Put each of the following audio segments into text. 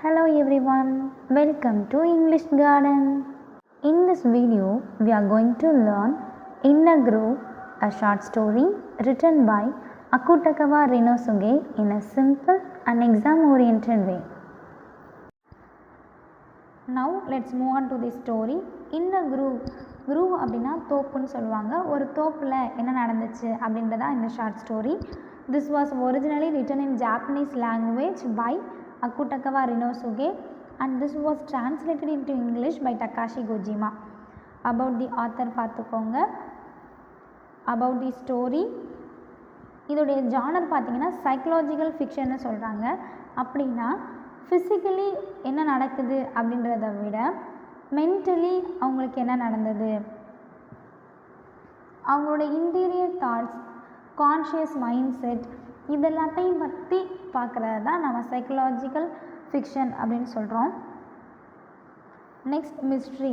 Hello everyone, welcome to English Garden. In this video, we are going to learn In a Grove, a short story written by Akutakawa Rinosuke in a simple and exam-oriented way. Now let's move on to the story. In a Grove. Grove அப்படின்னா தோப்புன்னு சொல்லுவாங்க. ஒரு தோப்பில் என்ன நடந்துச்சு அப்படின்றதா இந்த short story. This was originally written in Japanese language by Akutakawa Rinosuke and this was translated into English by Takashi Gojima. About the author பார்த்துக்கோங்க. About the story, இதோடைய genre பார்த்தீங்கன்னா சைக்கலாஜிக்கல் ஃபிக்ஷன்னு சொல்கிறாங்க. அப்படின்னா ஃபிசிக்கலி என்ன நடக்குது அப்படின்றத விட மென்டலி அவங்களுக்கு என்ன நடந்தது, அவங்களோட interior thoughts, conscious mind set, இதெல்லாத்தையும் பற்றி பார்க்குறது தான் நம்ம சைக்கலாஜிக்கல் ஃபிக்ஷன் அப்படின்னு சொல்கிறோம். நெக்ஸ்ட் மிஸ்ட்ரி,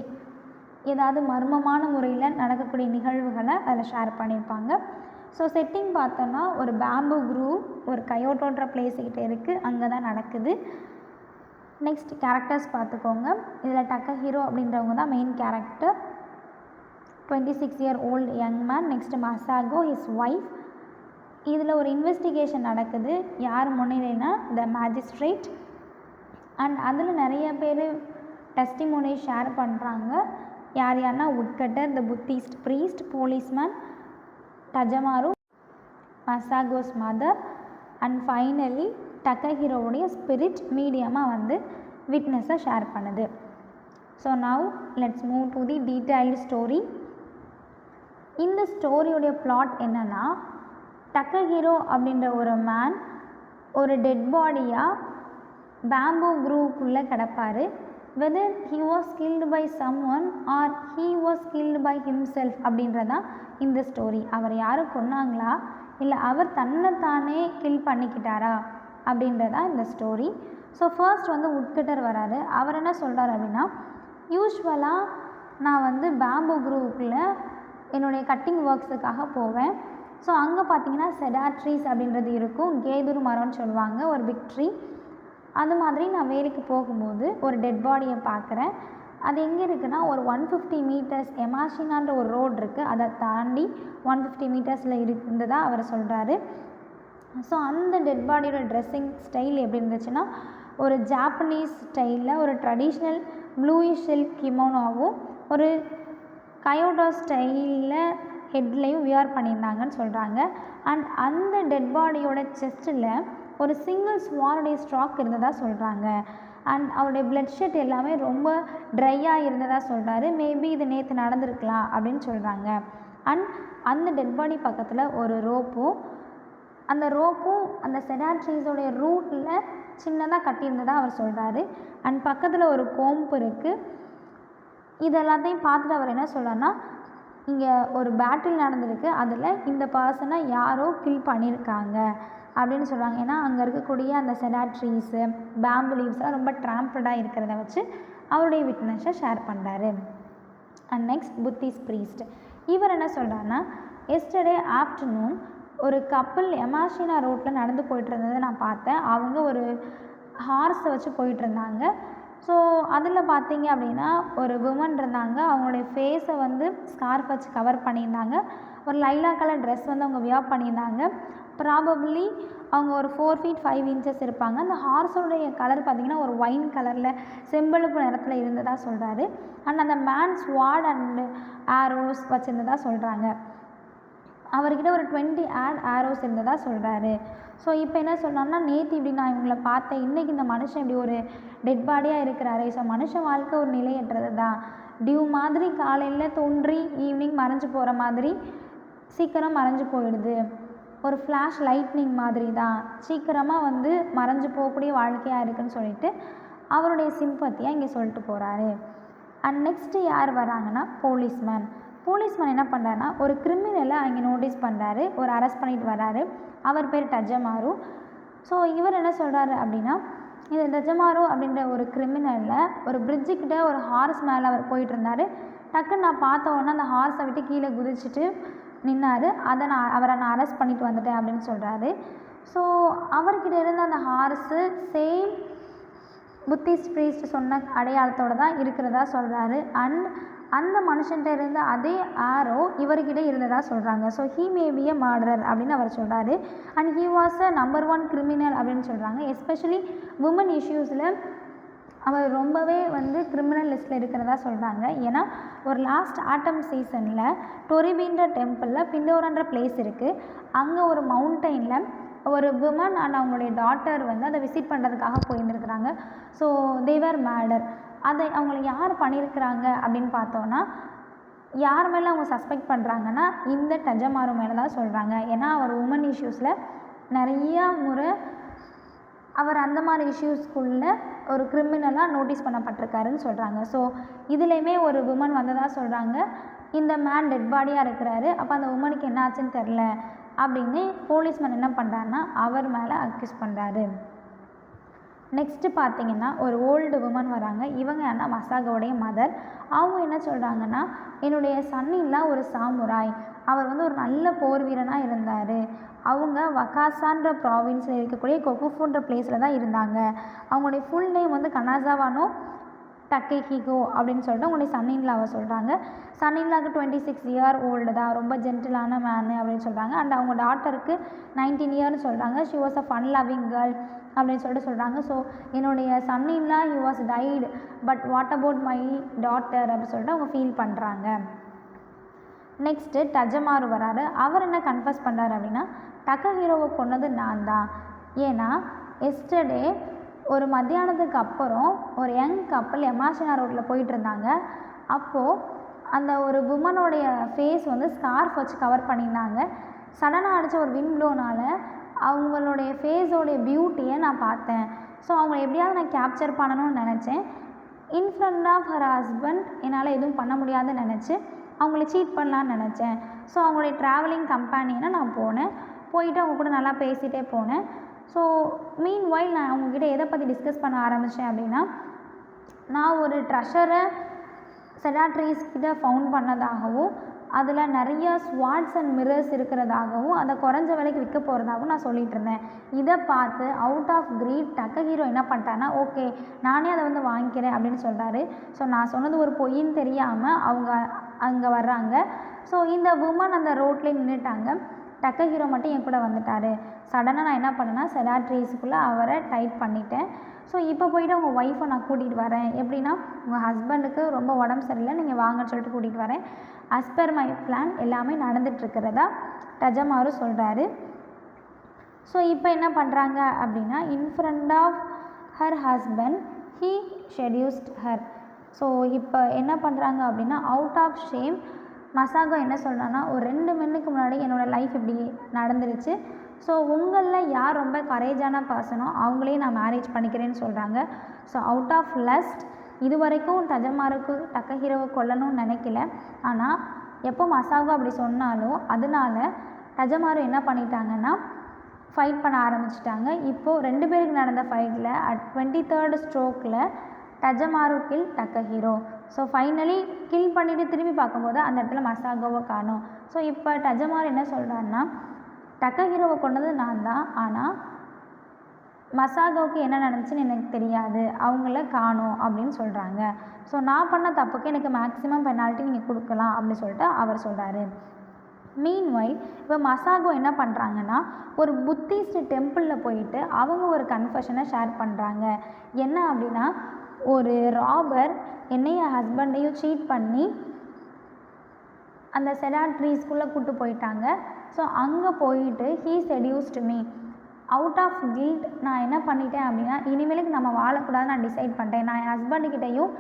ஏதாவது மர்மமான முறையில் நடக்கக்கூடிய நிகழ்வுகளை அதில் ஷேர் பண்ணியிருப்பாங்க. ஸோ செட்டிங் பார்த்தோன்னா ஒரு பேம்பு குரூவ் ஒரு கயோட்டோன்ற பிளேஸுக்கிட்ட இருக்குது, அங்கே தான் நடக்குது. நெக்ஸ்ட் கேரக்டர்ஸ் பார்த்துக்கோங்க. இதில் டக்கஹீரோ அப்படின்றவங்க தான் main character, 26-year-old young man. Next Masako, his wife. இதில் ஒரு இன்வெஸ்டிகேஷன் நடக்குது, யார் முன்னிலைனா த மேஜிஸ்ட்ரேட். அண்ட் அதில் நிறைய பேர் டெஸ்டிமோனி ஷேர் பண்ணுறாங்க. யார் யார்னா woodcutter, the Buddhist priest, policeman, Tajomaru, Masako's mother and finally டக்கஹீரோவுடைய ஸ்பிரிட் மீடியமாக வந்து விட்னஸை ஷேர் பண்ணுது. So now let's move to the detailed story. இந்த ஸ்டோரியோடைய பிளாட் என்னென்னா, டக்கஹீரோ அப்படின்ற ஒரு மேன் ஒரு டெட் பாடியாக பேம்பு குரூவுக்குள்ளே கிடப்பார். Whether he was killed by someone or he was killed by himself அப்படின்றதான் இந்த ஸ்டோரி. அவர் யாரும் கொன்னாங்களா இல்லை அவர் தன்னைத்தானே கில் பண்ணிக்கிட்டாரா அப்படின்றதா இந்த ஸ்டோரி. ஸோ ஃபர்ஸ்ட் வந்து உட்கட்டர் வராரு. அவர் என்ன சொல்கிறார் அப்படின்னா, யூஸ்வலாக நான் வந்து பேம்பு குரூவுக்குள்ளே என்னுடைய கட்டிங் ஒர்க்ஸுக்காக போவேன். ஸோ அங்கே பார்த்தீங்கன்னா செடார் ட்ரீஸ் அப்படின்றது இருக்கும், கேதுரு மரம்னு சொல்லுவாங்க, ஒரு பிக் ட்ரீ. அது மாதிரி நான் வேலைக்கு போகும்போது ஒரு டெட் பாடியை பார்க்குறேன். அது எங்கே இருக்குன்னா ஒரு 150 meters எமாஷினான்ற ஒரு ரோடு இருக்குது, அதை தாண்டி 150 metersல இருந்ததாக அவர் சொல்கிறாரு. ஸோ அந்த டெட் பாடியோட ட்ரெஸ்ஸிங் ஸ்டைல் எப்படி இருந்துச்சுன்னா, ஒரு ஜாப்பனீஸ் ஸ்டைலில் ஒரு ட்ரெடிஷ்னல் ப்ளூயிஷ் சில்க் கிமோனோவும் ஒரு கயோட்டோ ஸ்டைலில் ஹெட்லையும் வியர் பண்ணியிருந்தாங்கன்னு சொல்கிறாங்க. அண்ட் அந்த டெட் பாடியோட செஸ்ட்டில் ஒரு சிங்கிள் ஸ்வானுடைய ஸ்ட்ராக் இருந்ததாக சொல்கிறாங்க. அண்ட் அவருடைய பிளட் ஷெட் எல்லாமே ரொம்ப ட்ரையாக இருந்ததாக சொல்கிறாரு. மேபி இது நேற்று நடந்திருக்கலாம் அப்படின்னு சொல்கிறாங்க. அண்ட் அந்த டெட் பாடி பக்கத்தில் ஒரு ரோப்பும், அந்த ரோப்பும் அந்த செடார் ட்ரீஸோடைய ரூட்டில் சின்னதாக கட்டியிருந்ததாக அவர் சொல்கிறாரு. அண்ட் பக்கத்தில் ஒரு கோம்பு இருக்குது. இது எல்லாத்தையும் பார்த்துட்டு அவர் என்ன சொல்கிறார்னா, இங்கே ஒரு பேட்டில் நடந்திருக்கு, அதில் இந்த பர்சனை யாரோ கில் பண்ணியிருக்காங்க அப்படின்னு சொல்கிறாங்க. ஏன்னா அங்கே இருக்கக்கூடிய அந்த செடார் ட்ரீஸு, பேம்பு லீவ்ஸ்லாம் ரொம்ப ட்ராம்படாக இருக்கிறத வச்சு அவருடைய விட்னஸை ஷேர் பண்ணுறாரு. அண்ட் நெக்ஸ்ட் புத்திஸ்ட் ப்ரீஸ்ட், இவர் என்ன சொல்கிறாருன்னா, எஸ்டர்டே ஆஃப்டர்நூன் ஒரு கப்பல் எமாஷினா ரோட்டில் நடந்து போயிட்டு இருந்ததை நான் பார்த்தேன். அவங்க ஒரு ஹார்ஸை வச்சு போயிட்டுருந்தாங்க. ஸோ அதில் பார்த்தீங்க அப்படின்னா ஒரு விமன் இருந்தாங்க, அவங்களுடைய ஃபேஸை வந்து ஸ்கார்ஃப் வச்சு கவர் பண்ணியிருந்தாங்க. ஒரு லைலா கலர் ட்ரெஸ் வந்து அவங்க வியர் பண்ணியிருந்தாங்க. ப்ராபப்ளி அவங்க ஒரு 4 feet 5 inches இருப்பாங்க. அந்த ஹார்ஸோடைய கலர் பார்த்திங்கன்னா ஒரு ஒயின் கலரில் செம்பழுப்பு நிறத்தில் இருந்ததாக சொல்கிறாரு. அண்ட் அந்த மேன் ஸ்வாட் அண்ட் ஆரோஸ் வச்சுருந்ததாக சொல்கிறாங்க. அவர்கிட்ட ஒரு 20 ஆரோஸ் இருந்ததாக சொல்கிறாரு. ஸோ இப்போ என்ன சொல்கிறாங்கன்னா, நேற்று இப்படி நான் இவங்களை பார்த்தேன், இன்றைக்கி இந்த மனுஷன் இப்படி ஒரு டெட் பாடியாக இருக்கிறாரு. ஸோ மனுஷன் வாழ்க்கை ஒரு நிலையற்றது தான், டியூ மாதிரி காலையில் தோன்றி ஈவினிங் மறைஞ்சு போகிற மாதிரி சீக்கிரம் மறைஞ்சு போயிடுது, ஒரு ஃப்ளாஷ் லைட்னிங் மாதிரி தான், சீக்கிரமாக வந்து மறைஞ்சு போகக்கூடிய வாழ்க்கையாக இருக்குதுன்னு சொல்லிட்டு அவருடைய சிம்பத்தியாக இங்கே சொல்லிட்டு போகிறாரு. அண்ட் நெக்ஸ்ட்டு யார் வராங்கன்னா போலீஸ்மேன். போலீஸ்மேன் என்ன பண்ணுறாருன்னா, ஒரு கிரிமினலை அங்கே நோட்டீஸ் பண்ணுறாரு, ஒரு அரெஸ்ட் பண்ணிட்டு வராரு. அவர் பேர் டஜமாரு. ஸோ இவர் என்ன சொல்கிறாரு அப்படின்னா, இந்த டஜமாரு அப்படின்ற ஒரு கிரிமினலில் ஒரு பிரிட்ஜுக்கிட்ட ஒரு ஹார்ஸ் மேலே அவர் போயிட்டு இருந்தார். டக்குன்னு நான் பார்த்த உடனே அந்த ஹார்ஸை விட்டு கீழே குதிச்சுட்டு நின்னார். அவரை நான் அரெஸ்ட் பண்ணிட்டு வந்துட்டேன் அப்படின்னு சொல்கிறாரு. ஸோ அவர்கிட்ட இருந்த அந்த ஹார்ஸு சேம் புத்திஸ்ட் ப்ரீஸ்ட் சொன்ன அடையாளத்தோடு தான் இருக்கிறதா சொல்கிறாரு. அண்ட் அந்த மனுஷன்ட்ட இருந்த அதே ஆரோ இவர்கிட்ட இருந்ததாக சொல்கிறாங்க. So he may be a murderer அப்படின்னு அவர் சொல்கிறாரு. And he was a number 1 criminal அப்படின்னு சொல்கிறாங்க. எஸ்பெஷலி உமன் இஷ்யூஸில் அவர் ரொம்பவே கிரிமினல் லிஸ்ட்டில் இருக்கிறதா சொல்கிறாங்க. ஏன்னா ஒரு லாஸ்ட் ஆட்டம் சீசனில் டொரிபின்ற டெம்பிளில் பிண்டோரன்ற பிளேஸ் இருக்குது. அங்கே ஒரு மவுண்டெயினில் ஒரு விமன் அண்ட் அவங்களுடைய டாட்டர் அதை விசிட் பண்ணுறதுக்காக போயிருந்துருக்குறாங்க. ஸோ தேவர் மேடர். அதை அவங்கள யார் பண்ணியிருக்கிறாங்க அப்படின்னு பார்த்தோன்னா, யார் மேலே அவங்க சஸ்பெக்ட் பண்ணுறாங்கன்னா இந்த டஜமாரு மேலே தான் சொல்கிறாங்க. ஏன்னா அவர் உமன் இஷ்யூஸில் நிறையா முறை அவர் அந்த மாதிரி இஷ்யூஸ்குள்ளே ஒரு கிரிமினலாக நோட்டீஸ் பண்ணப்பட்டிருக்காருன்னு சொல்கிறாங்க. ஸோ இதுலேயுமே ஒரு உமன் வந்ததாக சொல்கிறாங்க. இந்த மேன் டெட் பாடியாக இருக்கிறாரு. அப்போ அந்த உமனுக்கு என்ன ஆச்சுன்னு தெரில அப்படின்னு போலீஸ்மேன் என்ன பண்ணுறாருன்னா அவர் மேலே அக்யூஸ் பண்ணுறாரு. நெக்ஸ்ட்டு பார்த்திங்கன்னா ஒரு ஓல்டு உமன் வராங்க. இவங்க என்ன மசாகோடைய மதர். அவங்க என்ன சொல்கிறாங்கன்னா, என்னுடைய சன்னின்ல ஒரு சாமுராய், அவர் ஒரு நல்ல போர் வீரனாக இருந்தார். அவங்க வகாசான்ற ப்ராவின்ஸில் இருக்கக்கூடிய கொகுஃபுன்ற பிளேஸில் தான் இருந்தாங்க. அவங்களுடைய ஃபுல் நேம் கனாசாவானோ டக்கேஹிகோ அப்படின்னு சொல்லிட்டு அவங்களுடைய சன்னின்லாவை சொல்கிறாங்க. சன்னின்லாவுக்கு 26 இயர் ஓல்டு தான், ரொம்ப ஜென்டிலான மேனு அப்படின்னு சொல்கிறாங்க. அண்ட் அவங்க டாட்டருக்கு 19 இயர்னு சொல்கிறாங்க. She was a fun loving girl அப்படின்னு சொல்லிட்டு சொல்கிறாங்க. ஸோ என்னுடைய son in law he was tied, but what about my daughter அப்படின்னு சொல்லிட்டு அவங்க ஃபீல் பண்ணுறாங்க. நெக்ஸ்ட்டு டஜமாரு வராரு. அவர் என்ன கன்ஃபஸ் பண்ணுறாரு அப்படின்னா, டக்கஹிரோவை கொன்னது நான் தான். ஏன்னா எஸ்டர்டே ஒரு மத்தியானத்துக்கு அப்புறம் ஒரு யங் கப்பல் யமாஷினா ரோட்டில் போயிட்டு இருந்தாங்க. அப்போது அந்த ஒரு உமனோடைய ஃபேஸ் ஸ்கார்ஃப் வச்சு கவர் பண்ணியிருந்தாங்க. சடனாக அடித்த ஒரு விண்ட் ப்ளோனால் அவங்களுடைய ஃபேஸோடைய பியூட்டியை நான் பார்த்தேன். ஸோ அவங்கள எப்படியாவது நான் கேப்சர் பண்ணணும்னு நினச்சேன். In front of her husband என்னால் எதுவும் பண்ண முடியாதுன்னு நினச்சி அவங்கள சீட் பண்ணலான்னு நினச்சேன். ஸோ அவங்களுடைய ட்ராவலிங் கம்பெனியை நான் போனேன். போயிட்டு அவங்க கூட நல்லா பேசிகிட்டே போனேன். ஸோ மீன் வைல் நான் அவங்கக்கிட்ட எதை பற்றி டிஸ்கஸ் பண்ண ஆரம்பித்தேன் அப்படின்னா, நான் ஒரு ட்ரெஷரை செடாட்ரீஸ் கிட்ட ஃபவுண்ட் பண்ணதாகவும், அதில் நிறைய ஸ்வாட்ஸ் அண்ட் மிரர்ஸ் இருக்கிறதாகவும், அதை குறைஞ்ச விலைக்கு விற்க போகிறதாகவும் நான் சொல்லிகிட்டு இருந்தேன். இதை பார்த்து அவுட் ஆஃப் கிரீட் டக்கஹிரோ என்ன பண்ணிட்டான்னா, ஓகே நானே அதை வாங்கிக்கிறேன் அப்படின்னு சொல்கிறாரு. ஸோ நான் சொன்னது ஒரு பொய்ன்னு தெரியாமல் அவங்க அங்கே வர்றாங்க. ஸோ இந்த உமன் அந்த ரோட்லேயே நின்றுட்டாங்க. டக்கஹிரோ மட்டும் என் கூட வந்துட்டார். சடனாக நான் என்ன பண்ணேன்னா செடாட்ரீஸுக்குள்ளே அவரை டைட் பண்ணிட்டேன். ஸோ இப்போ போய்ட்டு அவங்க ஒய்ஃபை நான் கூட்டிகிட்டு வரேன். எப்படின்னா, உங்கள் ஹஸ்பண்டுக்கு ரொம்ப உடம்பு சரியில்லை, நீங்கள் வாங்கன்னு சொல்லிட்டு கூட்டிகிட்டு வரேன். அஸ் பெர் மை பிளான் எல்லாமே நடந்துகிட்ருக்கிறதா டஜமாரு சொல்கிறாரு. ஸோ இப்போ என்ன பண்ணுறாங்க அப்படின்னா, in front of her husband he seduced her. So இப்போ என்ன பண்ணுறாங்க அப்படின்னா, அவுட் ஆஃப் ஷேம் மசாகோ என்ன சொல்கிறான்னா, ஒரு 2 மினிட்டுக்கு முன்னாடி என்னோடய லைஃப் இப்படி நடந்துருச்சு. ஸோ உங்களில் யார் ரொம்ப கரேஜான பர்சனோ அவங்களே நான் மேரேஜ் பண்ணிக்கிறேன்னு சொல்கிறாங்க. ஸோ அவுட் ஆஃப் லஸ்ட் இது வரைக்கும் டஜமாருக்கு டக்கஹிரோவை கொல்லணும்னு நினைக்கல. ஆனால் எப்போ மசாகோ அப்படி சொன்னாலோ அதனால டஜமாரு என்ன பண்ணிட்டாங்கன்னா ஃபைட் பண்ண ஆரம்பிச்சிட்டாங்க. இப்போது 2 பேருக்கு நடந்த ஃபைட்டில் அட் 23rd ஸ்ட்ரோக்கில் Tajomaru kill Takehiro. So finally kill பண்ணிவிட்டு திரும்பி பார்க்கும்போது அந்த இடத்துல மசாகோவை காணும். ஸோ இப்போ டஜமாரு என்ன சொல்கிறாருன்னா, டக்கஹிரோவை கொண்டது நான் தான், ஆனால் மசாகோவுக்கு என்ன நடந்துச்சுன்னு எனக்கு தெரியாது, அவங்கள காணும் அப்படின்னு சொல்கிறாங்க. ஸோ நான் பண்ண தப்புக்கு எனக்கு மேக்ஸிமம் பெனால்ட்டி நீங்கள் கொடுக்கலாம் அப்படின்னு சொல்லிட்டு அவர் சொல்கிறாரு. மீன்வைல் இப்போ மசாகோ என்ன பண்ணுறாங்கன்னா, ஒரு புத்திஸ்ட் டெம்பிளில் போயிட்டு அவங்க ஒரு கன்ஃபெஷனை ஷேர் பண்ணுறாங்க. என்ன அப்படின்னா, ஒரு ராபர் என்னையும் என் ஹஸ்பண்டையும் சீட் பண்ணி அந்த செடாட்ரீஸ்குள்ளே கூப்பிட்டு போயிட்டாங்க. ஸோ அங்கே போயிட்டு he seduced me. Out of guilt நான் என்ன பண்ணிட்டேன் அப்படின்னா, இனிமேலுக்கு நம்ம வாழக்கூடாதுன்னு நான் டிசைட் பண்ணிட்டேன். நான் என் ஹஸ்பண்டுக்கிட்டையும்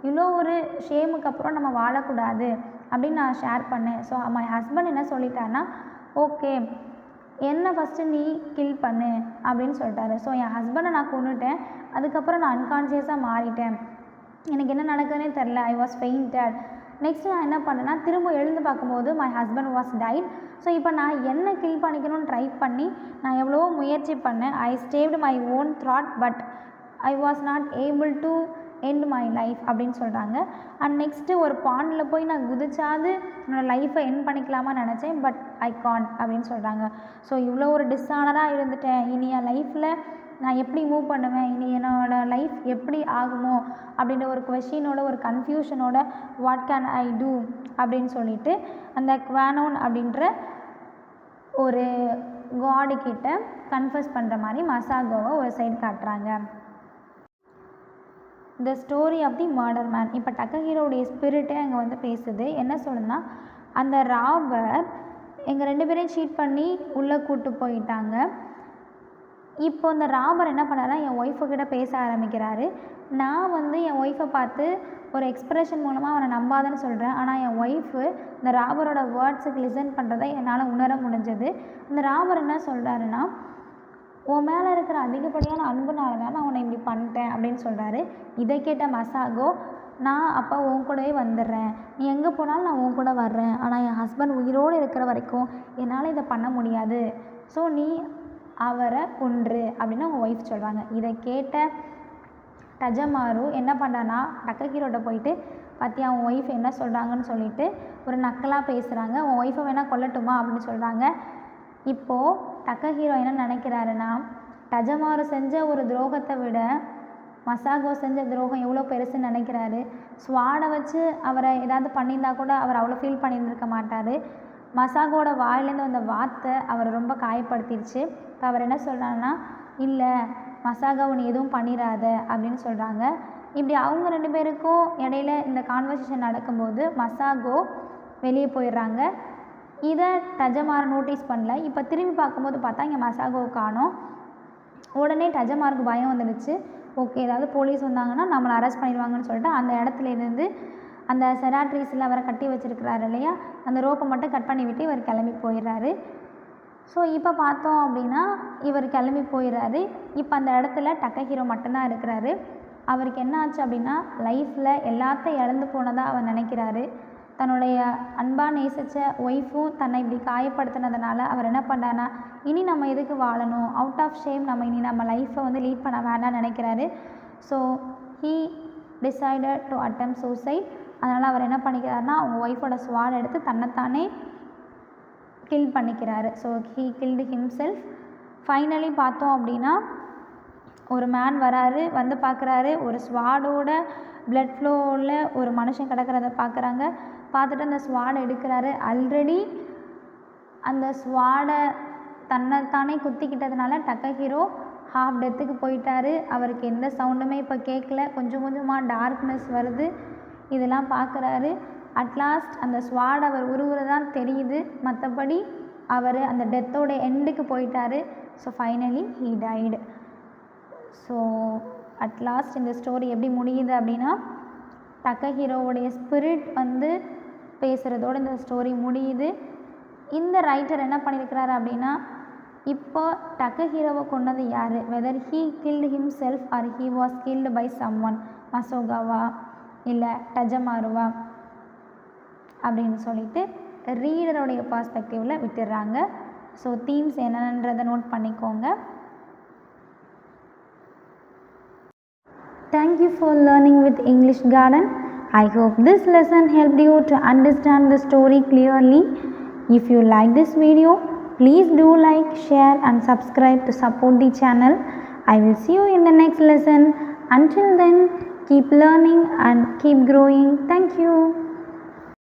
இவ்வளோ ஒரு ஷேமுக்கு அப்புறம் நம்ம வாழக்கூடாது அப்படின்னு நான் ஷேர் பண்ணேன். ஸோ மை ஹஸ்பண்ட் என்ன சொல்லிட்டாருன்னா, ஓகே என்ன ஃபஸ்ட்டு நீ கில் பண்ணு அப்படின்னு சொல்லிட்டாரு. ஸோ என் ஹஸ்பண்டை நான் கொன்னுட்டேன். அதுக்கப்புறம் நான் அன்கான்ஷியஸாக மாறிட்டேன். எனக்கு என்ன நடக்குதுன்னே தெரில. I was fainted. நெக்ஸ்ட்டு நான் என்ன பண்ணேன்னா, திரும்ப எழுந்து பார்க்கும்போது my husband was died. So இப்போ நான் என்ன கில் பண்ணிக்கணும்னு ட்ரை பண்ணி நான் எவ்வளவோ முயற்சி பண்ணேன். I stabbed my own throat but I was not able to end my life அப்படின்னு சொல்கிறாங்க. அண்ட் நெக்ஸ்ட்டு ஒரு பாண்டில் போய் நான் குதிச்சாது என்னோடய லைஃப்பை எண்ட் பண்ணிக்கலாமா நினச்சேன், பட் ஐ கான்ட் அப்படின்னு சொல்கிறாங்க. ஸோ இவ்வளோ ஒரு டிஸானராக இருந்துட்டேன். இனி என் லைஃப்பில் நான் எப்படி மூவ் பண்ணுவேன், இனி என்னோடய லைஃப் எப்படி ஆகுமோ அப்படின்ற ஒரு கொஷினோட ஒரு கன்ஃபியூஷனோட வாட் கேன் ஐ டூ அப்படின்னு சொல்லிட்டு அந்த குவானோன் அப்படின்ற ஒரு காடு கிட்ட கன்ஃபஸ் பண்ணுற மாதிரி மசாகோவை ஒரு சைடு காட்டுறாங்க. The story of the murder man. இப்போ டக்கஹிரோடைய ஸ்பிரிட்டே அங்கே வந்து பேசுது. என்ன சொல்லுன்னா, அந்த ராபர் எங்கள் 2 பேரையும் சீட் பண்ணி உள்ளே கூப்பிட்டு போயிட்டாங்க. இப்போ அந்த ராபர் என்ன பண்ணாருன்னா என் ஒய்ஃபுக்கிட்ட பேச ஆரம்பிக்கிறாரு. நான் வந்து என் ஒய்ஃபை பார்த்து ஒரு எக்ஸ்ப்ரெஷன் மூலமாக அவனை நம்பாதன்னு சொல்கிறேன். ஆனால் என் ஒய்ஃபு இந்த ராபரோட வேர்ட்ஸுக்கு லிசன் பண்ணுறதை என்னால் உணர முடிஞ்சது. அந்த ராபர் என்ன சொல்கிறாருன்னா, உன் மேலே இருக்கிற அதிகப்படியான அன்புனால தான் நான் உன்னை இப்படி பண்ணிட்டேன் அப்படின்னு சொல்கிறாரு. இதை கேட்ட மசாகோ, நான் அப்போ உன் கூடவே வந்துடுறேன், நீ எங்கே போனாலும் நான் உன் கூட வர்றேன், ஆனால் என் ஹஸ்பண்ட் உயிரோடு இருக்கிற வரைக்கும் என்னால் இதை பண்ண முடியாது, ஸோ நீ அவரை கொன்று அப்படின்னு அவங்க ஒய்ஃப் சொல்கிறாங்க. இதை கேட்ட டஜமாரு என்ன பண்ணுறான்னா டக்கஹிரோட்ட போயிட்டு, பார்த்தியா அவன் ஒய்ஃப் என்ன சொல்கிறாங்கன்னு சொல்லிட்டு ஒரு நக்கலாக பேசுகிறாங்க. உன் ஒய்ஃபை வேணால் கொல்லட்டுமா அப்படின்னு சொல்கிறாங்க. இப்போது டக்கஹிரோ என்ன நினைக்கிறாருன்னா, டஜமாரு செஞ்ச ஒரு துரோகத்தை விட மசாகோ செஞ்ச துரோகம் எவ்வளோ பெருசுன்னு நினைக்கிறாரு. ஸ்வாடை வச்சு அவரை ஏதாவது பண்ணியிருந்தா கூட அவர் அவ்வளோ ஃபீல் பண்ணியிருந்திருக்க மாட்டார். மசாகோட வாயிலேருந்து வந்த வார்த்தை அவரை ரொம்ப காயப்படுத்திடுச்சு. இப்போ அவர் என்ன சொல்கிறாருன்னா, இல்லை மசாகோ நீ எதுவும் பண்ணிடாத அப்படின்னு சொல்கிறாங்க. இப்படி அவங்க 2 பேருக்கும் இடையில இந்த கான்வர்சேஷன் நடக்கும்போது மசாகோ வெளியே போயிடுறாங்க. இதை டஜமாரு நோட்டீஸ் பண்ணல. இப்போ திரும்பி பார்க்கும்போது பார்த்தா இங்கே மசாகோவை காணோம். உடனே டஜமாருக்கு பயம் வந்துடுச்சு. ஓகே, ஏதாவது போலீஸ் வந்தாங்கன்னா நம்மளை அரெஸ்ட் பண்ணிடுவாங்கன்னு சொல்லிட்டு அந்த இடத்துல இருந்து அந்த செராட்ரிஸில் அவரை கட்டி வச்சுருக்கிறாரு இல்லையா, அந்த ரோப்பை மட்டும் கட் பண்ணி விட்டு இவர் கிளம்பி போயிடுறாரு. ஸோ இப்போ பார்த்தோம் அப்படின்னா இவர் கிளம்பி போயிடுறாரு. இப்போ அந்த இடத்துல டக்கஹிரோ மட்டும்தான் இருக்கிறாரு. அவருக்கு என்ன ஆச்சு அப்படின்னா, லைஃப்பில் எல்லாத்தையும் இழந்து போனதாக அவர் நினைக்கிறாரு. தன்னுடைய அன்பாக நேசித்த ஒய்ஃபும் தன்னை இப்படி காயப்படுத்தினதுனால அவர் என்ன பண்ணுறாருன்னா, இனி நம்ம எதுக்கு வாழணும், அவுட் ஆஃப் ஷேம் நம்ம இனி நம்ம லைஃப்பை வந்து லீட் பண்ண வேண்டாம்னு நினைக்கிறாரு. So he decided to attempt suicide. அதனால் அவர் என்ன பண்ணிக்கிறாருன்னா, அவங்க ஒய்ஃபோட ஸ்வாட் எடுத்து தன்னைத்தானே கில் பண்ணிக்கிறாரு. So he killed himself. Finally பார்த்தோம் அப்படின்னா ஒரு மேன் வராரு, வந்து பார்க்குறாரு, ஒரு ஸ்வாடோட பிளட் ஃப்ளோவில் ஒரு மனுஷன் கிடக்கிறத பார்க்குறாங்க. பார்த்துட்டு அந்த ஸ்வாடை எடுக்கிறாரு. ஆல்ரெடி அந்த ஸ்வாடை தன்னைத்தானே குத்திக்கிட்டதுனால டக்கஹிரோ ஹாஃப் டெத்துக்கு போயிட்டாரு. அவருக்கு எந்த சவுண்டுமே இப்போ கேட்கல. கொஞ்சம் கொஞ்சமாக டார்க்னஸ் வருது. இதெல்லாம் பார்க்குறாரு. அட்லாஸ்ட் அந்த ஸ்வாட் அவர் உருவுறதான் தெரியுது. மற்றபடி அவர் அந்த டெத்தோட எண்டுக்கு போயிட்டார். So finally he died. So at last இந்த ஸ்டோரி எப்படி முடியுது அப்படின்னா, டக்கஹிரோவுடைய ஸ்பிரிட் வந்து பேசுகிறதோடு இந்த ஸ்டோரி முடியுது. இந்த ரைட்டர் என்ன பண்ணியிருக்கிறாரு அப்படின்னா, இப்போ டக்கஹிரோவை கொண்டது யார், whether he killed himself or he was killed by someone, மசோகாவா இல்லை டஜமாருவா அப்படின்னு சொல்லிட்டு ரீடருடைய பர்ஸ்பெக்டிவில் விட்டுடுறாங்க. ஸோ தீம்ஸ் என்னன்றதை நோட் பண்ணிக்கோங்க. Thank you for learning with English Garden. I hope this lesson helped you to understand the story clearly. If you like this video, please do like, share and subscribe to support the channel. I will see you in the next lesson. Until then, keep learning and keep growing. Thank you.